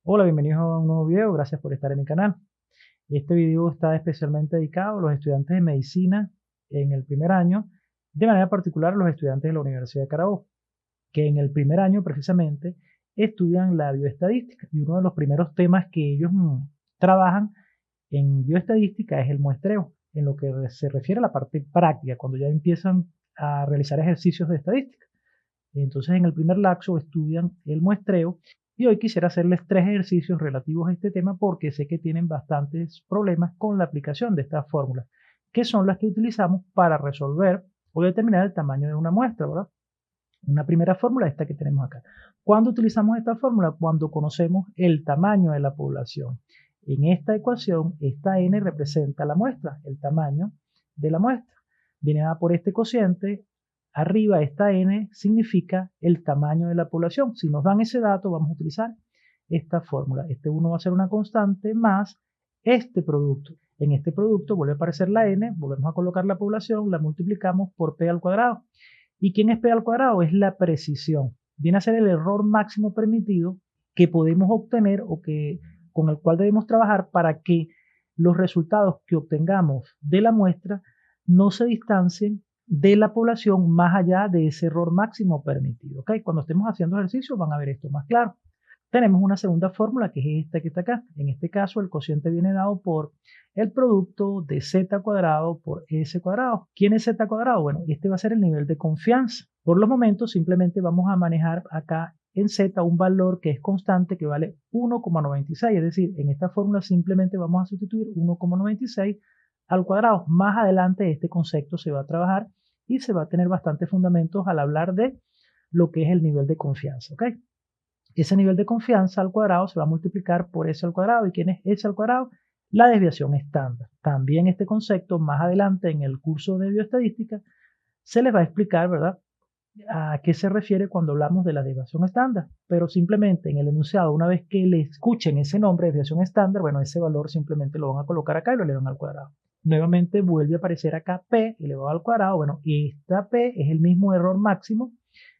Hola, bienvenidos a un nuevo video, gracias por estar en mi canal. Este video está especialmente dedicado a los estudiantes de medicina en el primer año, de manera particular a los estudiantes de la Universidad de Carabobo, que en el primer año precisamente estudian la bioestadística y uno de los primeros temas que ellos trabajan en bioestadística es el muestreo, en lo que se refiere a la parte práctica, cuando ya empiezan a realizar ejercicios de estadística. Entonces, en el primer lapso estudian el muestreo y hoy quisiera hacerles 3 ejercicios relativos a este tema porque sé que tienen bastantes problemas con la aplicación de estas fórmulas, que son las que utilizamos para resolver o determinar el tamaño de una muestra, ¿verdad? Una primera fórmula, esta que tenemos acá. ¿Cuándo utilizamos esta fórmula? Cuando conocemos el tamaño de la población. En esta ecuación, esta n representa la muestra, el tamaño de la muestra. Viene dada por este cociente. Arriba esta n significa el tamaño de la población. Si nos dan ese dato, vamos a utilizar esta fórmula. Este 1 va a ser una constante más este producto. En este producto vuelve a aparecer la n, volvemos a colocar la población, la multiplicamos por p al cuadrado. ¿Y quién es p al cuadrado? Es la precisión. Viene a ser el error máximo permitido que podemos obtener o que, con el cual debemos trabajar para que los resultados que obtengamos de la muestra no se distancien de la población más allá de ese error máximo permitido. ¿Okay? Cuando estemos haciendo ejercicios van a ver esto más claro. Tenemos una segunda fórmula que es esta que está acá. En este caso el cociente viene dado por el producto de z cuadrado por s cuadrado. ¿Quién es z cuadrado? Bueno, este va a ser el nivel de confianza. Por los momentos simplemente vamos a manejar acá en z un valor que es constante que vale 1,96. Es decir, en esta fórmula simplemente vamos a sustituir 1,96 al cuadrado. Más adelante este concepto se va a trabajar y se va a tener bastantes fundamentos al hablar de lo que es el nivel de confianza. ¿Ok? Ese nivel de confianza al cuadrado se va a multiplicar por s al cuadrado. ¿Y quién es s al cuadrado? La desviación estándar. También este concepto más adelante en el curso de bioestadística se les va a explicar, ¿verdad?, a qué se refiere cuando hablamos de la desviación estándar. Pero simplemente en el enunciado, una vez que le escuchen ese nombre, desviación estándar, bueno, ese valor simplemente lo van a colocar acá y lo elevan al cuadrado. Nuevamente vuelve a aparecer acá p elevado al cuadrado. Bueno, esta p es el mismo error máximo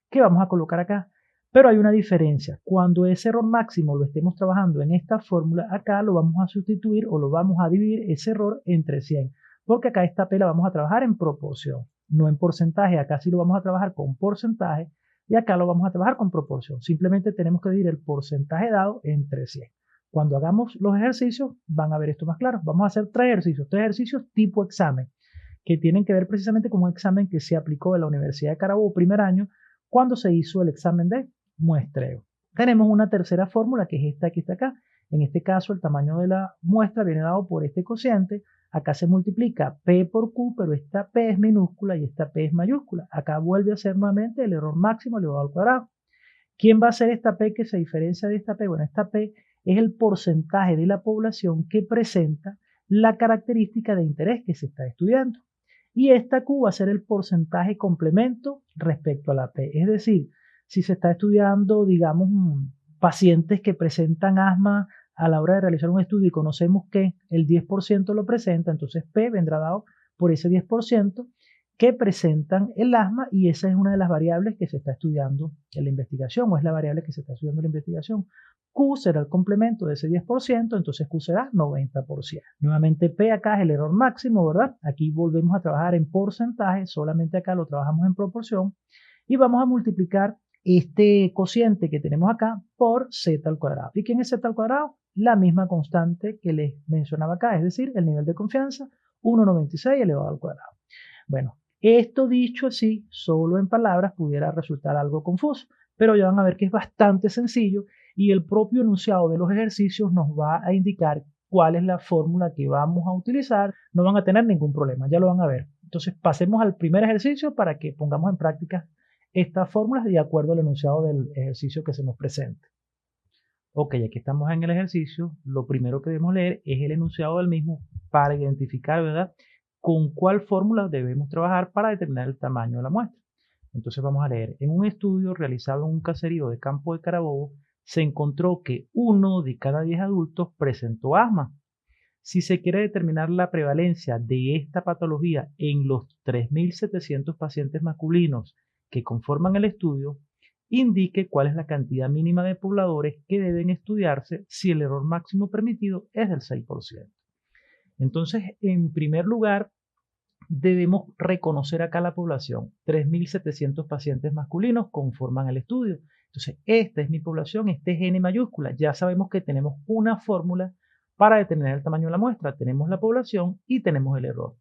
que vamos a colocar acá. Pero hay una diferencia. Cuando ese error máximo lo estemos trabajando en esta fórmula, acá lo vamos a sustituir o lo vamos a dividir ese error entre 100. Porque acá esta P la vamos a trabajar en proporción, no en porcentaje. Acá sí lo vamos a trabajar con porcentaje y acá lo vamos a trabajar con proporción. Simplemente tenemos que dividir el porcentaje dado entre 100. Cuando hagamos los ejercicios van a ver esto más claro. Vamos a hacer 3 ejercicios tipo examen, que tienen que ver precisamente con un examen que se aplicó en la Universidad de Carabobo primer año cuando se hizo el examen de muestreo. Tenemos una tercera fórmula que es esta que está acá. En este caso el tamaño de la muestra viene dado por este cociente. Acá se multiplica P por Q, pero esta P es minúscula y esta P es mayúscula. Acá vuelve a ser nuevamente el error máximo elevado al cuadrado. ¿Quién va a ser esta P que se diferencia de esta P? Bueno, esta P es el porcentaje de la población que presenta la característica de interés que se está estudiando. Y esta Q va a ser el porcentaje complemento respecto a la P. Es decir, si se está estudiando, digamos, pacientes que presentan asma a la hora de realizar un estudio y conocemos que el 10% lo presenta, entonces P vendrá dado por ese 10% que presentan el asma y esa es una de las variables que se está estudiando en la investigación o es la variable que se está estudiando en la investigación. Q será el complemento de ese 10%, entonces Q será 90%. Nuevamente P acá es el error máximo, ¿verdad? Aquí volvemos a trabajar en porcentaje, solamente acá lo trabajamos en proporción y vamos a multiplicar este cociente que tenemos acá por z al cuadrado. ¿Y quién es z al cuadrado? La misma constante que les mencionaba acá, es decir, el nivel de confianza, 1,96 elevado al cuadrado. Bueno, esto dicho así, solo en palabras, pudiera resultar algo confuso, pero ya van a ver que es bastante sencillo y el propio enunciado de los ejercicios nos va a indicar cuál es la fórmula que vamos a utilizar. No van a tener ningún problema, ya lo van a ver. Entonces pasemos al primer ejercicio para que pongamos en práctica estas fórmulas de acuerdo al enunciado del ejercicio que se nos presente. Ok, aquí estamos en el ejercicio. Lo primero que debemos leer es el enunciado del mismo para identificar, ¿verdad?, con cuál fórmula debemos trabajar para determinar el tamaño de la muestra. Entonces vamos a leer. En un estudio realizado en un caserío de Campo de Carabobo, se encontró que 1 de cada 10 adultos presentó asma. Si se quiere determinar la prevalencia de esta patología en los 3.700 pacientes masculinos que conforman el estudio, indique cuál es la cantidad mínima de pobladores que deben estudiarse si el error máximo permitido es del 6%. Entonces, en primer lugar, debemos reconocer acá la población. 3.700 pacientes masculinos conforman el estudio. Entonces, esta es mi población, este es N mayúscula. Ya sabemos que tenemos una fórmula para determinar el tamaño de la muestra. Tenemos la población y tenemos el error.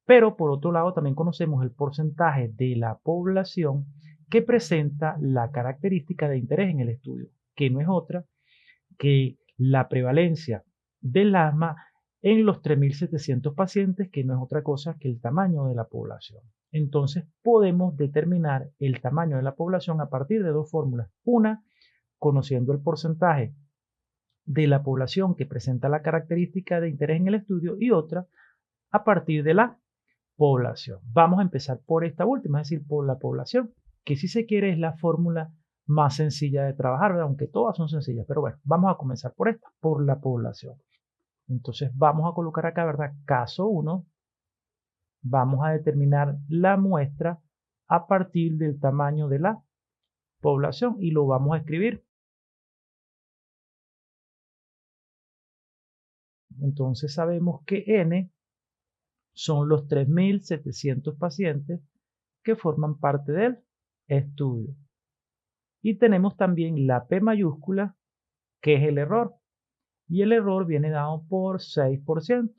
Pero por otro lado, también conocemos el porcentaje de la población que presenta la característica de interés en el estudio, que no es otra que la prevalencia del asma en los 3.700 pacientes, que no es otra cosa que el tamaño de la población. Entonces podemos determinar el tamaño de la población a partir de dos fórmulas. Una, conociendo el porcentaje de la población que presenta la característica de interés en el estudio, y otra, a partir de la población. Vamos a empezar por esta última, es decir, por la población, que si se quiere es la fórmula más sencilla de trabajar, ¿verdad? Aunque todas son sencillas, pero bueno, vamos a comenzar por esta, por la población. Entonces vamos a colocar acá, ¿verdad? Caso 1, vamos a determinar la muestra a partir del tamaño de la población y lo vamos a escribir. Entonces sabemos que N son los 3.700 pacientes que forman parte del estudio. Y tenemos también la P mayúscula, que es el error. Y el error viene dado por 6%.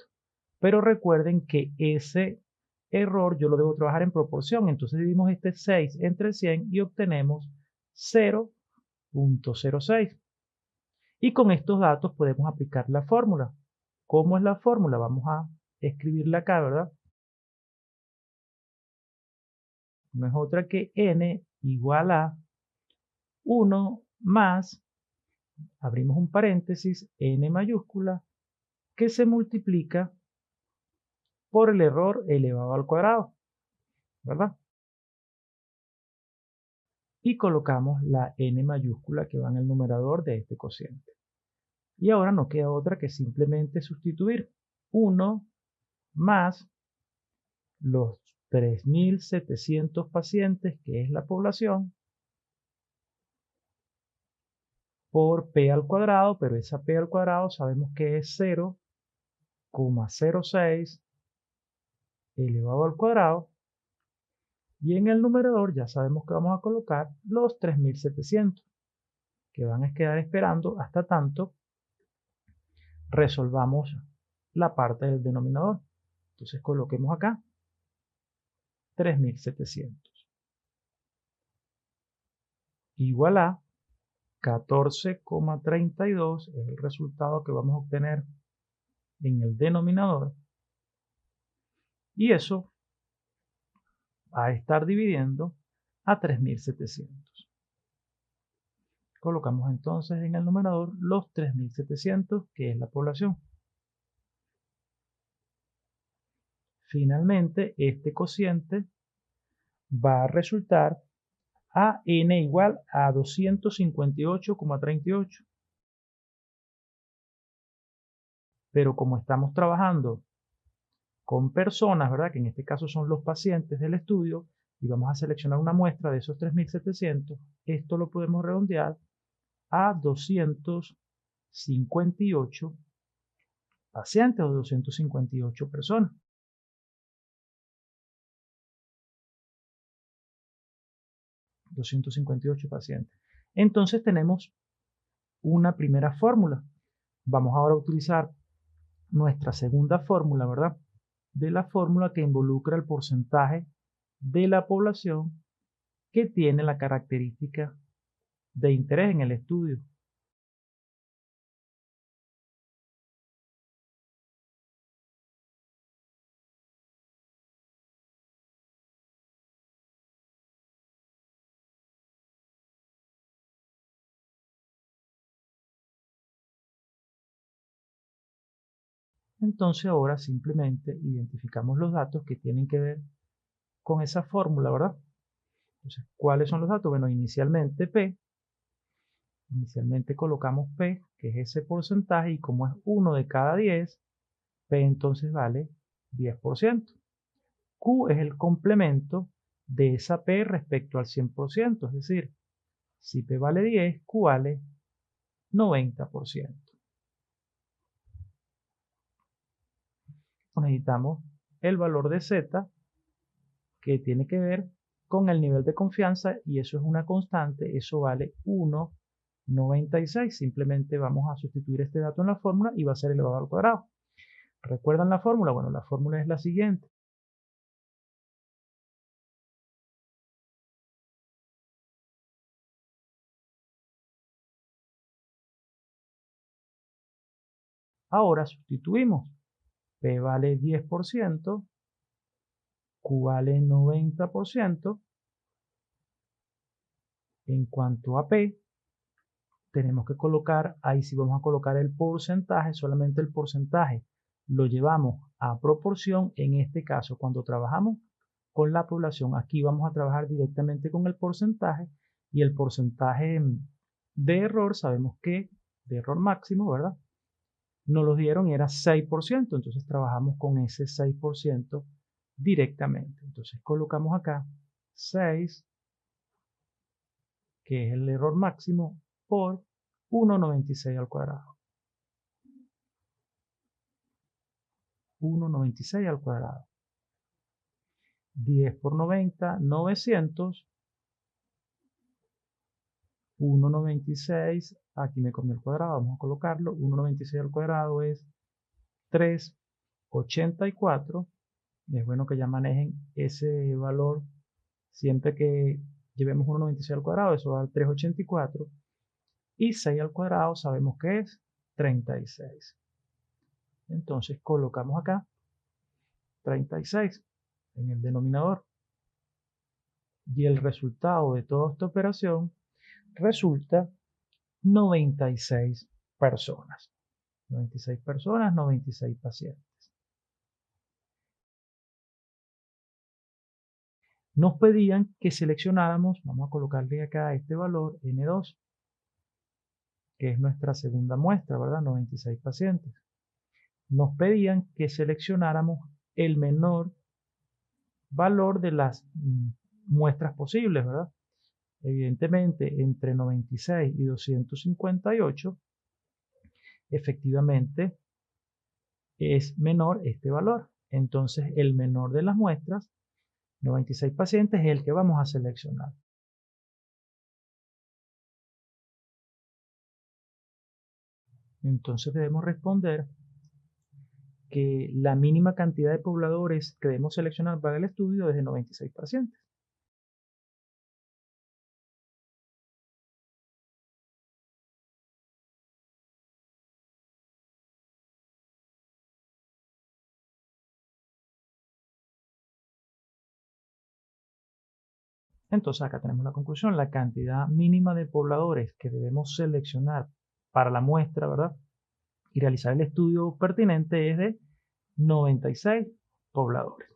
Pero recuerden que ese error yo lo debo trabajar en proporción. Entonces dividimos este 6 entre 100 y obtenemos 0.06. Y con estos datos podemos aplicar la fórmula. ¿Cómo es la fórmula? Vamos a escribirla acá, ¿verdad? No es otra que n igual a 1 más, abrimos un paréntesis, n mayúscula, que se multiplica por el error elevado al cuadrado, ¿verdad? Y colocamos la n mayúscula que va en el numerador de este cociente. Y ahora no queda otra que simplemente sustituir 1 más los 3.700 pacientes, que es la población, por p al cuadrado, pero esa p al cuadrado sabemos que es 0,06 elevado al cuadrado, y en el numerador ya sabemos que vamos a colocar los 3.700, que van a quedar esperando hasta tanto resolvamos la parte del denominador. Entonces coloquemos acá 3.700 igual a 14,32 es el resultado que vamos a obtener en el denominador, y eso va a estar dividiendo a 3.700. Colocamos entonces en el numerador los 3.700, que es la población. Finalmente, este cociente va a resultar a n igual a 258,38. Pero como estamos trabajando con personas, ¿verdad? Que en este caso son los pacientes del estudio, y vamos a seleccionar una muestra de esos 3.700, esto lo podemos redondear a 258 pacientes o 258 personas. Pacientes. Entonces tenemos una primera fórmula. Vamos ahora a utilizar nuestra segunda fórmula, ¿verdad? De la fórmula que involucra el porcentaje de la población que tiene la característica de interés en el estudio. Entonces ahora simplemente identificamos los datos que tienen que ver con esa fórmula, ¿verdad? Entonces, ¿cuáles son los datos? Bueno, inicialmente colocamos P, que es ese porcentaje, y como es 1 de cada 10, P entonces vale 10%. Q es el complemento de esa P respecto al 100%, es decir, Si P vale 10, Q vale 90%. Necesitamos el valor de Z, que tiene que ver con el nivel de confianza, y eso es una constante, eso vale 1,96. Simplemente vamos a sustituir este dato en la fórmula y va a ser elevado al cuadrado. ¿Recuerdan la fórmula? Bueno, la fórmula es la siguiente. Ahora sustituimos. P vale 10%, Q vale 90%. En cuanto a P, tenemos que colocar, ahí sí vamos a colocar el porcentaje, solamente el porcentaje lo llevamos a proporción. En este caso, cuando trabajamos con la población, aquí vamos a trabajar directamente con el porcentaje, y el porcentaje de error, sabemos que de error máximo, ¿verdad? Nos lo dieron y era 6%, entonces trabajamos con ese 6% directamente. Entonces colocamos acá 6, que es el error máximo, por 1,96 al cuadrado. 1,96 al cuadrado. 10 por 90, 900. 1,96, aquí me comió el cuadrado, vamos a colocarlo. 1,96 al cuadrado es 3,84. Es bueno que ya manejen ese valor siempre que llevemos 1,96 al cuadrado, eso da 3,84. Y 6 al cuadrado sabemos que es 36. Entonces colocamos acá 36 en el denominador. Y el resultado de toda esta operación resulta 96 personas. 96 personas, 96 pacientes. Nos pedían que seleccionáramos, vamos a colocarle acá este valor, N2, que es nuestra segunda muestra, ¿verdad? 96 pacientes. Nos pedían que seleccionáramos el menor valor de las muestras posibles, ¿verdad? Evidentemente, entre 96 y 258, efectivamente es menor este valor. Entonces, el menor de las muestras, 96 pacientes, es el que vamos a seleccionar. Entonces debemos responder que la mínima cantidad de pobladores que debemos seleccionar para el estudio es de 96 pacientes. Entonces acá tenemos la conclusión. La cantidad mínima de pobladores que debemos seleccionar para la muestra, ¿verdad?, y realizar el estudio pertinente es de 96 pobladores.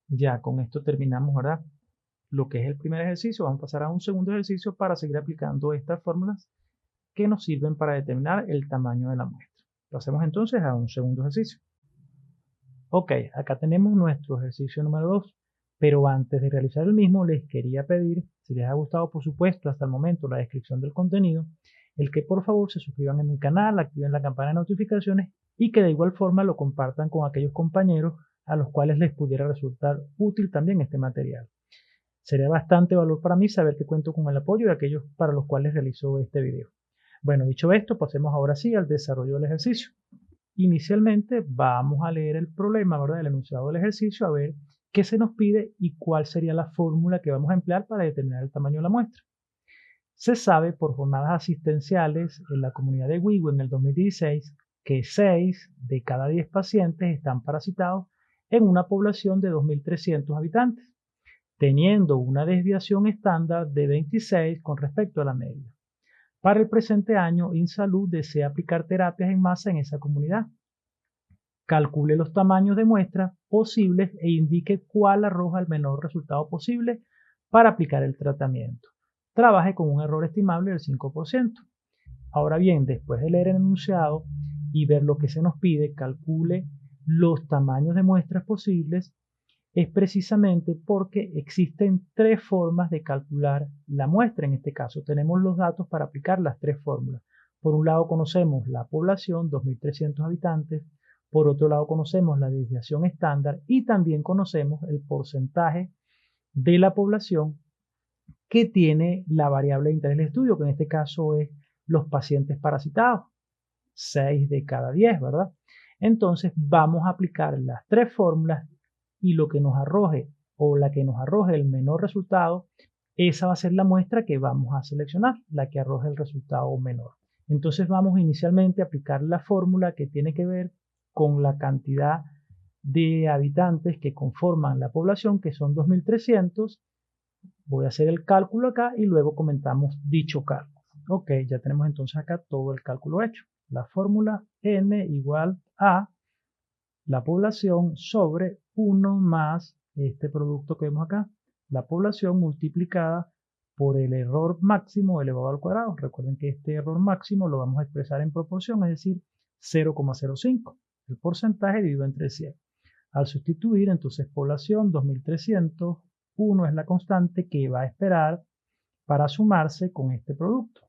Ya con esto terminamos, ¿verdad?, lo que es el primer ejercicio. Vamos a pasar a un segundo ejercicio para seguir aplicando estas fórmulas que nos sirven para determinar el tamaño de la muestra. Pasemos entonces a un segundo ejercicio. Ok, acá tenemos nuestro ejercicio número 2, pero antes de realizar el mismo les quería pedir, si les ha gustado por supuesto hasta el momento la descripción del contenido, el que por favor se suscriban a mi canal, activen la campana de notificaciones y que de igual forma lo compartan con aquellos compañeros a los cuales les pudiera resultar útil también este material. Sería bastante valor para mí saber que cuento con el apoyo de aquellos para los cuales realizo este video. Bueno, dicho esto, pasemos ahora sí al desarrollo del ejercicio. Inicialmente vamos a leer el problema, ¿verdad?, el enunciado del ejercicio, a ver qué se nos pide y cuál sería la fórmula que vamos a emplear para determinar el tamaño de la muestra. Se sabe por jornadas asistenciales en la comunidad de Wigo en el 2016 que 6 de cada 10 pacientes están parasitados en una población de 2.300 habitantes, teniendo una desviación estándar de 26 con respecto a la media. Para el presente año, INSALUD desea aplicar terapias en masa en esa comunidad. Calcule los tamaños de muestras posibles e indique cuál arroja el menor resultado posible para aplicar el tratamiento. Trabaje con un error estimable del 5%. Ahora bien, después de leer el enunciado y ver lo que se nos pide, calcule los tamaños de muestras posibles es precisamente porque existen tres formas de calcular la muestra. En este caso, tenemos los datos para aplicar las tres fórmulas. Por un lado conocemos la población, 2.300 habitantes. Por otro lado conocemos la desviación estándar y también conocemos el porcentaje de la población que tiene la variable de interés del estudio, que en este caso es los pacientes parasitados, 6 de cada 10, ¿verdad? Entonces vamos a aplicar las tres fórmulas y lo que nos arroje o la que nos arroje el menor resultado, esa va a ser la muestra que vamos a seleccionar, la que arroje el resultado menor. Entonces vamos inicialmente a aplicar la fórmula que tiene que ver con la cantidad de habitantes que conforman la población, que son 2.300. Voy a hacer el cálculo acá y luego comentamos dicho cálculo. Ok, ya tenemos entonces acá todo el cálculo hecho. La fórmula n igual a la población sobre 1 más este producto que vemos acá, la población multiplicada por el error máximo elevado al cuadrado. Recuerden que este error máximo lo vamos a expresar en proporción, es decir, 0,05. El porcentaje dividido entre 100. Al sustituir, entonces, población 2.300, 1 es la constante que va a esperar para sumarse con este producto.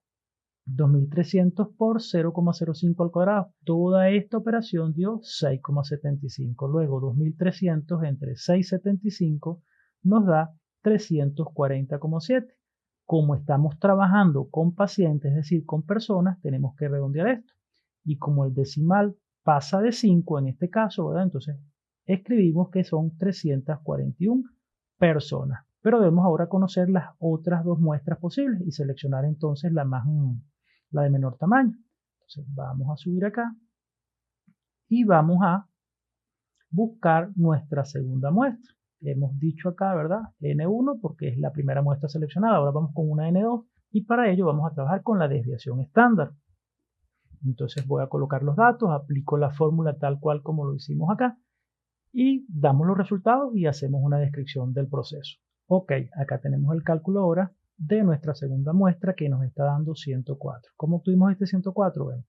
2.300 por 0,05 al cuadrado. Toda esta operación dio 6,75. Luego 2.300 entre 6,75 nos da 340,7. Como estamos trabajando con pacientes, es decir, con personas, tenemos que redondear esto. Y como el decimal pasa de 5 en este caso, ¿verdad? Entonces escribimos que son 341 personas. Pero debemos ahora conocer las otras dos muestras posibles y seleccionar entonces la de menor tamaño. Entonces vamos a subir acá y vamos a buscar nuestra segunda muestra. Hemos dicho acá, ¿verdad? N1 porque es la primera muestra seleccionada. Ahora vamos con una N2 y para ello vamos a trabajar con la desviación estándar. Entonces voy a colocar los datos, aplico la fórmula tal cual como lo hicimos acá y damos los resultados y hacemos una descripción del proceso. Ok, acá tenemos el cálculo ahora de nuestra segunda muestra que nos está dando 104. ¿Cómo obtuvimos este 104? Bueno,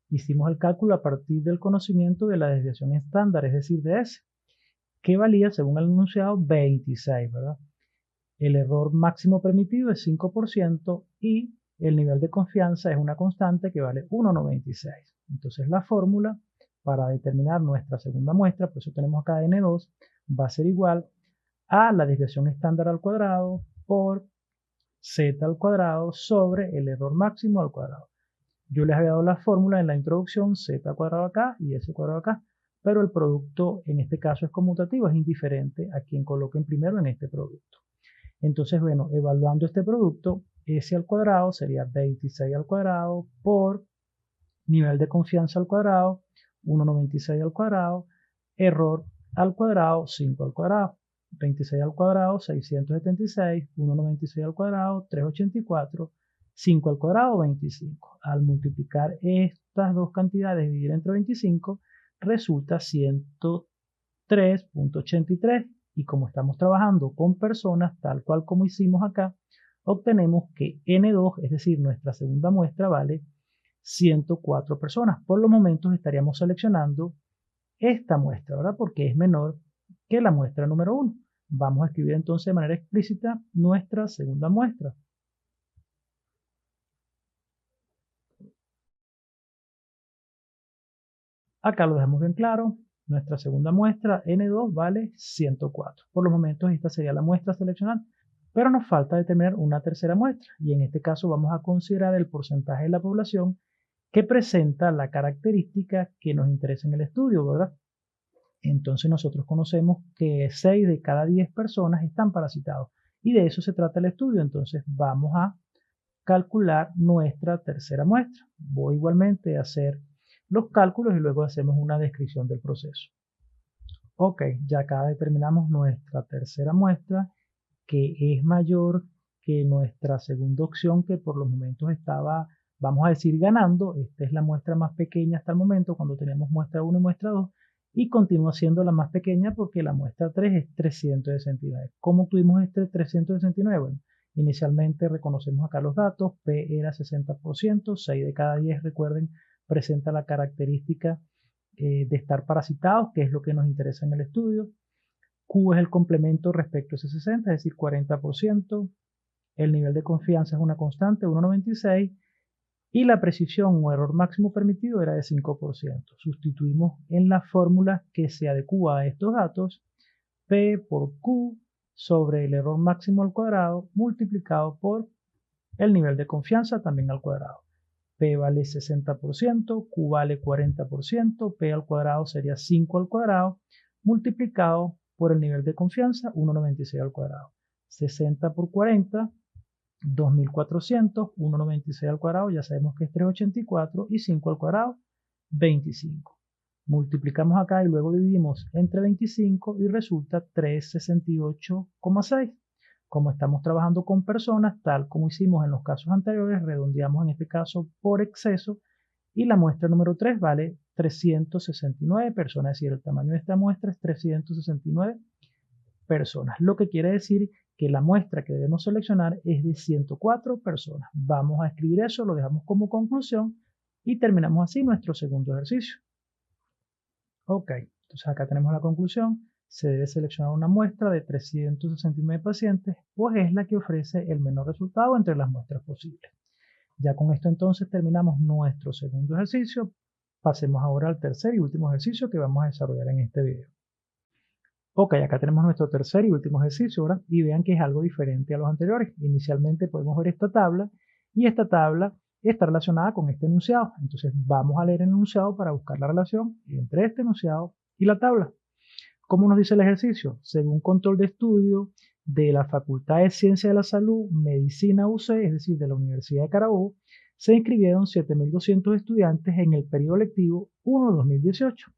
hicimos el cálculo a partir del conocimiento de la desviación estándar, es decir, de S, que valía, según el enunciado, 26, ¿verdad? El error máximo permitido es 5% y el nivel de confianza es una constante que vale 1,96. Entonces la fórmula para determinar nuestra segunda muestra, por eso tenemos acá N2, va a ser igual a la desviación estándar al cuadrado por z al cuadrado sobre el error máximo al cuadrado. Yo les había dado la fórmula en la introducción, z al cuadrado acá y s al cuadrado acá, pero el producto en este caso es conmutativo, es indiferente a quien coloquen primero en este producto. Entonces, bueno, evaluando este producto, s al cuadrado sería 26 al cuadrado por nivel de confianza al cuadrado, 1,96 al cuadrado, error al cuadrado, 5 al cuadrado. 26 al cuadrado, 676, 1,96 al cuadrado, 384, 5 al cuadrado, 25. Al multiplicar estas dos cantidades y dividir entre 25, resulta 103,83. Y como estamos trabajando con personas, tal cual como hicimos acá, obtenemos que N2, es decir, nuestra segunda muestra, vale 104 personas. Por los momentos estaríamos seleccionando esta muestra, ¿verdad? Porque es menor que la muestra número 1. Vamos a escribir entonces de manera explícita nuestra segunda muestra. Acá lo dejamos bien claro. Nuestra segunda muestra, N2, vale 104. Por los momentos esta sería la muestra seleccionada, pero nos falta determinar una tercera muestra y en este caso vamos a considerar el porcentaje de la población que presenta la característica que nos interesa en el estudio, ¿verdad? Entonces nosotros conocemos que 6 de cada 10 personas están parasitados y de eso se trata el estudio. Entonces vamos a calcular nuestra tercera muestra. Voy igualmente a hacer los cálculos y luego hacemos una descripción del proceso. Ok, ya acá determinamos nuestra tercera muestra que es mayor que nuestra segunda opción que por los momentos estaba, vamos a decir, ganando. Esta es la muestra más pequeña hasta el momento cuando tenemos muestra 1 y muestra 2 y continúa siendo la más pequeña porque la muestra 3 es 369. ¿Cómo obtuvimos este 369? Bueno, inicialmente reconocemos acá los datos, P era 60%, 6 de cada 10, recuerden, presenta la característica de estar parasitados, que es lo que nos interesa en el estudio. Q es el complemento respecto a ese 60, es decir, 40%. El nivel de confianza es una constante, 1,96. Y la precisión o error máximo permitido era de 5%. Sustituimos en la fórmula que se adecua a estos datos, P por Q sobre el error máximo al cuadrado multiplicado por el nivel de confianza también al cuadrado. P vale 60%, Q vale 40%, P al cuadrado sería 5 al cuadrado, multiplicado por el nivel de confianza, 1,96 al cuadrado. 60 por 40, 2400, 1,96 al cuadrado, ya sabemos que es 384, y 5 al cuadrado, 25. Multiplicamos acá y luego dividimos entre 25 y resulta 368,6. Como estamos trabajando con personas, tal como hicimos en los casos anteriores, redondeamos en este caso por exceso y la muestra número 3 vale 369 personas, es decir, el tamaño de esta muestra es 369 personas, lo que quiere decir que la muestra que debemos seleccionar es de 104 personas. Vamos a escribir eso, lo dejamos como conclusión y terminamos así nuestro segundo ejercicio. Ok, entonces acá tenemos la conclusión. Se debe seleccionar una muestra de 369 pacientes, pues es la que ofrece el menor resultado entre las muestras posibles. Ya con esto entonces terminamos nuestro segundo ejercicio. Pasemos ahora al tercer y último ejercicio que vamos a desarrollar en este video. Ok, acá tenemos nuestro tercer y último ejercicio, ¿verdad? Y vean que es algo diferente a los anteriores. Inicialmente podemos ver esta tabla y esta tabla está relacionada con este enunciado. Entonces vamos a leer el enunciado para buscar la relación entre este enunciado y la tabla. ¿Cómo nos dice el ejercicio? Según control de estudio de la Facultad de Ciencia de la Salud, Medicina UC, es decir, de la Universidad de Carabobo, se inscribieron 7.200 estudiantes en el periodo lectivo 1-2018.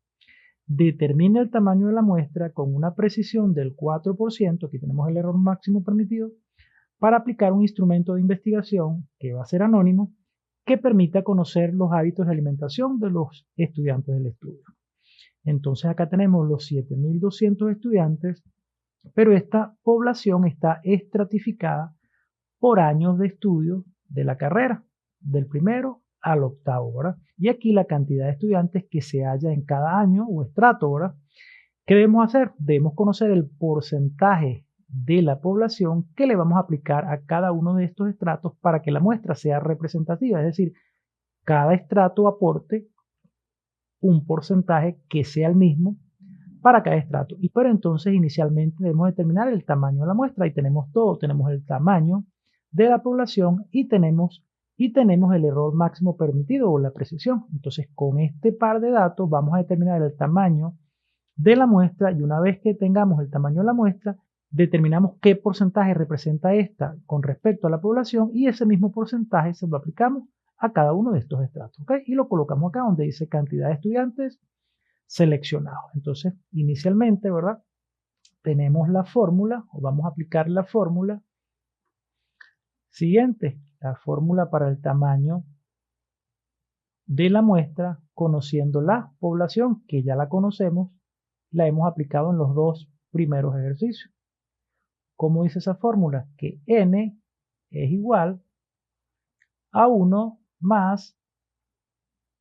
Determina el tamaño de la muestra con una precisión del 4%, aquí tenemos el error máximo permitido, para aplicar un instrumento de investigación que va a ser anónimo, que permita conocer los hábitos de alimentación de los estudiantes del estudio. Entonces acá tenemos los 7.200 estudiantes, pero esta población está estratificada por años de estudio de la carrera, del primero al octavo, ¿verdad? Y aquí la cantidad de estudiantes que se halla en cada año o estrato, ¿verdad? ¿Qué debemos hacer? Debemos conocer el porcentaje de la población que le vamos a aplicar a cada uno de estos estratos para que la muestra sea representativa, es decir, cada estrato aporte un porcentaje que sea el mismo para cada estrato. Y pero entonces inicialmente debemos determinar el tamaño de la muestra y tenemos todo, tenemos el tamaño de la población y tenemos el error máximo permitido o la precisión. Entonces con este par de datos vamos a determinar el tamaño de la muestra y una vez que tengamos el tamaño de la muestra, determinamos qué porcentaje representa esta con respecto a la población y ese mismo porcentaje se lo aplicamos a cada uno de estos estratos, ¿ok? Y lo colocamos acá donde dice cantidad de estudiantes seleccionados. Entonces, inicialmente, ¿verdad? Tenemos la fórmula, o vamos a aplicar la fórmula siguiente, la fórmula para el tamaño de la muestra, conociendo la población, que ya la conocemos, la hemos aplicado en los dos primeros ejercicios. ¿Cómo dice esa fórmula? Que n es igual a 1 más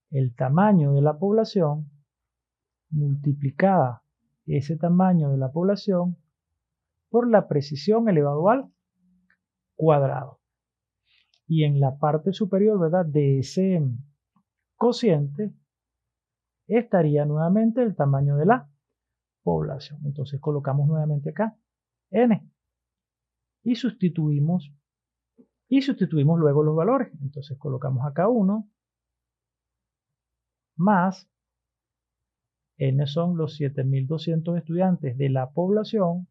el tamaño de la población multiplicada ese tamaño de la población por la precisión elevado al cuadrado. Y en la parte superior, ¿verdad?, de ese cociente estaría nuevamente el tamaño de la población. Entonces colocamos nuevamente acá n y sustituimos luego los valores. Entonces colocamos acá 1 más n son los 7.200 estudiantes de la población,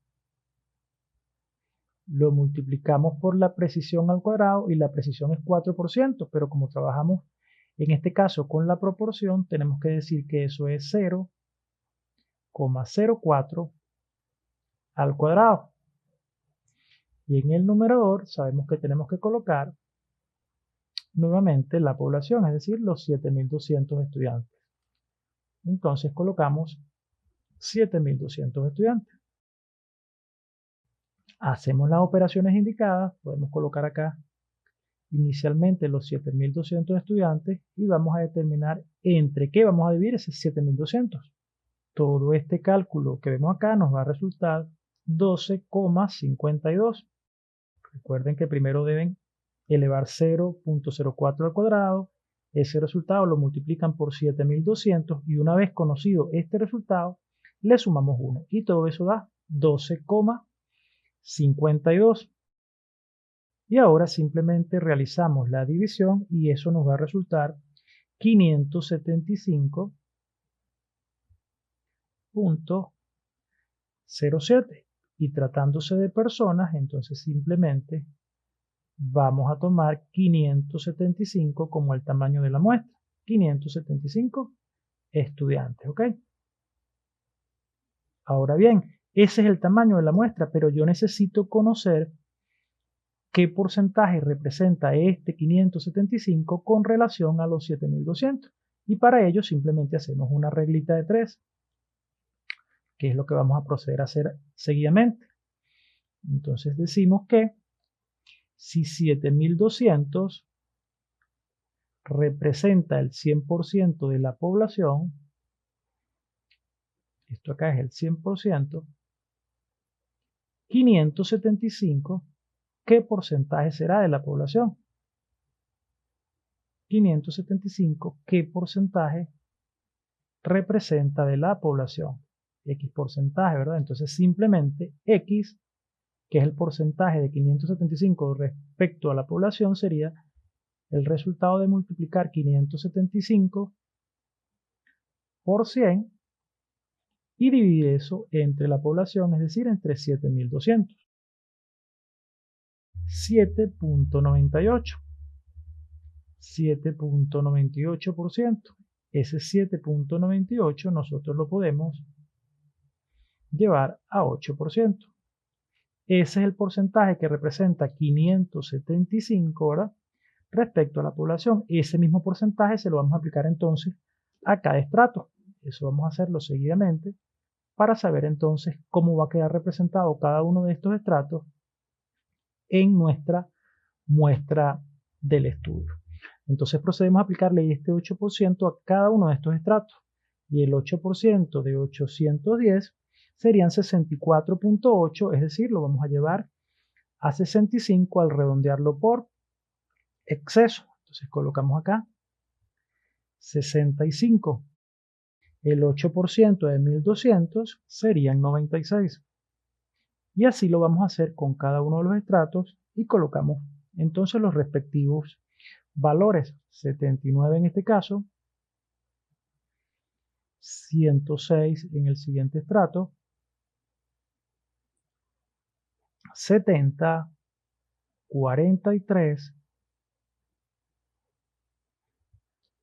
lo multiplicamos por la precisión al cuadrado y la precisión es 4%, pero como trabajamos en este caso con la proporción, tenemos que decir que eso es 0,04 al cuadrado. Y en el numerador sabemos que tenemos que colocar nuevamente la población, es decir, los 7.200 estudiantes. Entonces colocamos 7.200 estudiantes. Hacemos las operaciones indicadas, podemos colocar acá inicialmente los 7.200 estudiantes y vamos a determinar entre qué vamos a dividir esos 7.200. todo este cálculo que vemos acá nos va a resultar 12,52. Recuerden que primero deben elevar 0,04 al cuadrado. Ese resultado lo multiplican por 7200 y una vez conocido este resultado, le sumamos 1 y todo eso da 12,52. Y ahora simplemente realizamos la división y eso nos va a resultar 575,07. Y tratándose de personas, entonces simplemente vamos a tomar 575 como el tamaño de la muestra. 575 estudiantes, ¿ok? Ahora bien, ese es el tamaño de la muestra, pero yo necesito conocer qué porcentaje representa este 575 con relación a los 7200. Y para ello simplemente hacemos una reglita de 3, que es lo que vamos a proceder a hacer seguidamente. Entonces decimos que si 7200 representa el 100% de la población, esto acá es el 100%, 575, ¿qué porcentaje será de la población? 575, ¿qué porcentaje representa de la población? X porcentaje, ¿verdad? Entonces simplemente X, que es el porcentaje de 575 respecto a la población, sería el resultado de multiplicar 575 por 100 y dividir eso entre la población, es decir, entre 7200. 7,98. 7,98%. Ese 7,98 nosotros lo podemos llevar a 8%. Ese es el porcentaje que representa 575, ¿verdad? Respecto a la población. Ese mismo porcentaje se lo vamos a aplicar entonces a cada estrato. Eso vamos a hacerlo seguidamente para saber entonces cómo va a quedar representado cada uno de estos estratos en nuestra muestra del estudio. Entonces procedemos a aplicarle este 8% a cada uno de estos estratos. Y el 8% de 810 serían 64,8, es decir, lo vamos a llevar a 65 al redondearlo por exceso. Entonces colocamos acá 65. El 8% de 1200 serían 96. Y así lo vamos a hacer con cada uno de los estratos y colocamos entonces los respectivos valores. 79 en este caso, 106 en el siguiente estrato, 70, 43,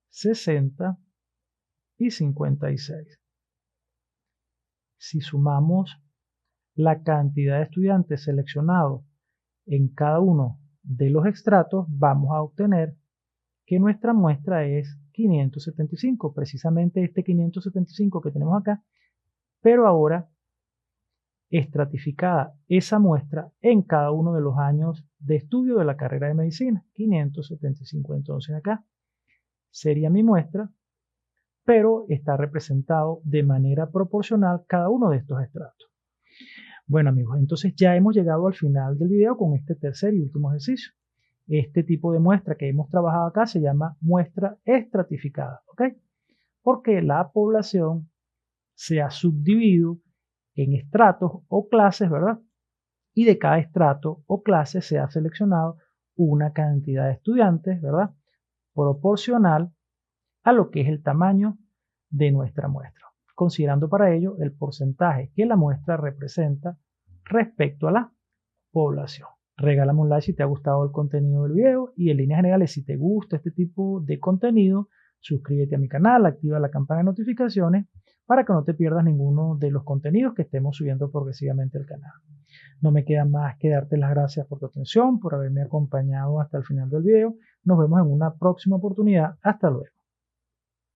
60 y 56. Si sumamos la cantidad de estudiantes seleccionados en cada uno de los estratos, vamos a obtener que nuestra muestra es 575, precisamente este 575 que tenemos acá, pero ahora estratificada esa muestra en cada uno de los años de estudio de la carrera de medicina. 575 entonces acá sería mi muestra, pero está representado de manera proporcional cada uno de estos estratos. Bueno amigos, entonces ya hemos llegado al final del video con este tercer y último ejercicio. Este tipo de muestra que hemos trabajado acá se llama muestra estratificada, ¿ok? Porque la población se ha subdividido en estratos o clases, ¿verdad? Y de cada estrato o clase se ha seleccionado una cantidad de estudiantes, ¿verdad? Proporcional a lo que es el tamaño de nuestra muestra, considerando para ello el porcentaje que la muestra representa respecto a la población. Regálame un like si te ha gustado el contenido del video y en líneas generales, si te gusta este tipo de contenido, suscríbete a mi canal, activa la campana de notificaciones para que no te pierdas ninguno de los contenidos que estemos subiendo progresivamente al canal. No me queda más que darte las gracias por tu atención, por haberme acompañado hasta el final del video. Nos vemos en una próxima oportunidad. Hasta luego.